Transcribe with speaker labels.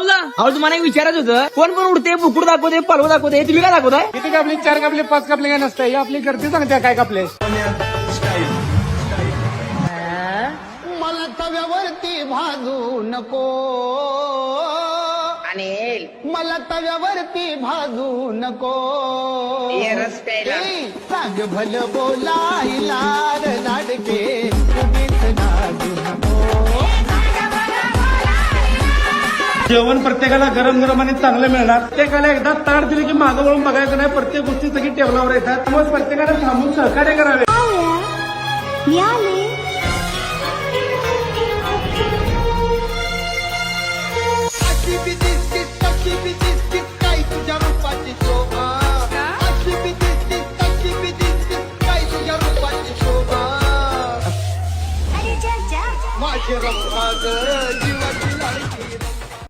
Speaker 1: पलवला अहो तुम्हाला एक विचारायचं होतं कोण कोण उडते बुकुड दाखवते पलव दाखवते तुम्ही काय दाखवताय
Speaker 2: किती कापले 4 कापले 5 कापले काय नसतं हे आपली गर्दी सांगते काय कापले
Speaker 3: मला तव्यावरती भाजू नको
Speaker 4: अनिल
Speaker 3: मला तव्यावरती भाजू नको
Speaker 4: ये रस प्यायला.
Speaker 3: ए, सांग भल बोलायला लाडके उगीच नाजू नको.
Speaker 2: जेवण प्रत्येकाला गरम गरम आणि चांगलं मिळणार प्रत्येकाला एकदा ताट दिली की मागं वळून बघायचं नाही प्रत्येक गोष्टी सगळी टेबलावर येतात त्यामुळे प्रत्येकाला थांबून सहकार्य करावे
Speaker 5: मी आले
Speaker 3: अशी बी दिसतीस, तशी बी दिसतीस, काय तुझ्या रूपाची शोभा. अशी बी दिसतीस, तशी बी दिसतीस, काय तुझ्या रूपाची शोभा. माझी रंभाग